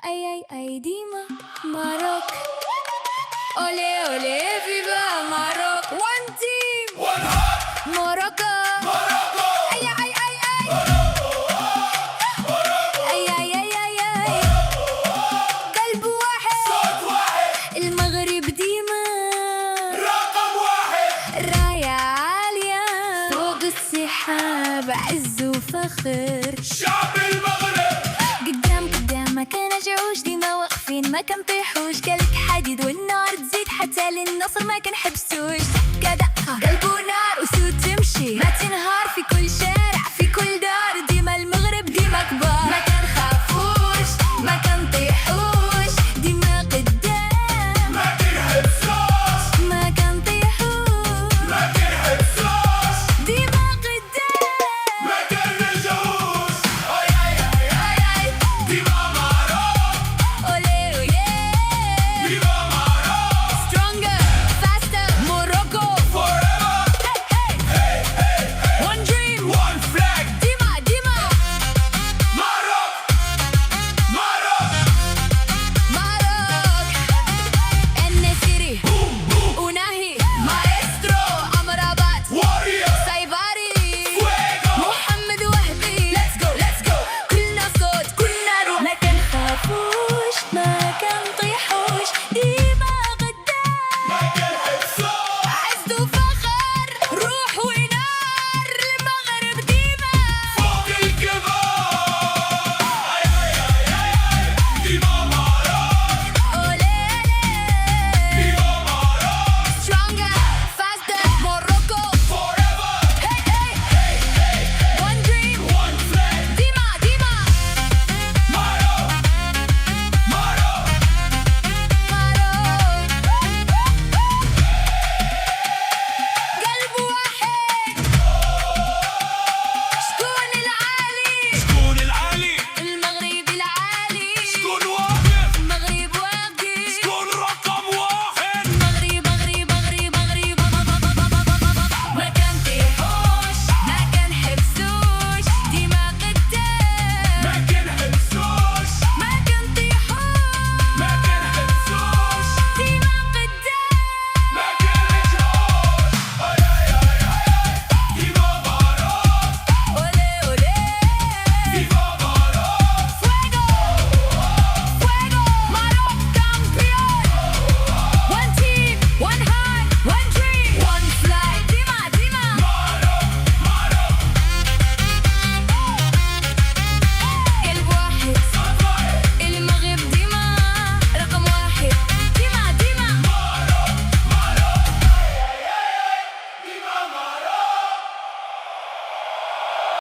أي ديما ماروك. أولي أولي فيفا ماروك. وان تيم وان هارت موروكو. موروكو أي قلب واحد صوت واحد. المغرب ديما رقم واحد. راية عالية فوق السحاب عز وفخر شعب المغرب. قدام ما كان جعوش ديما واقفين ما كنطيحوش. قالك حديد والنار تزيد حتى للنصر ما كنحبسوش.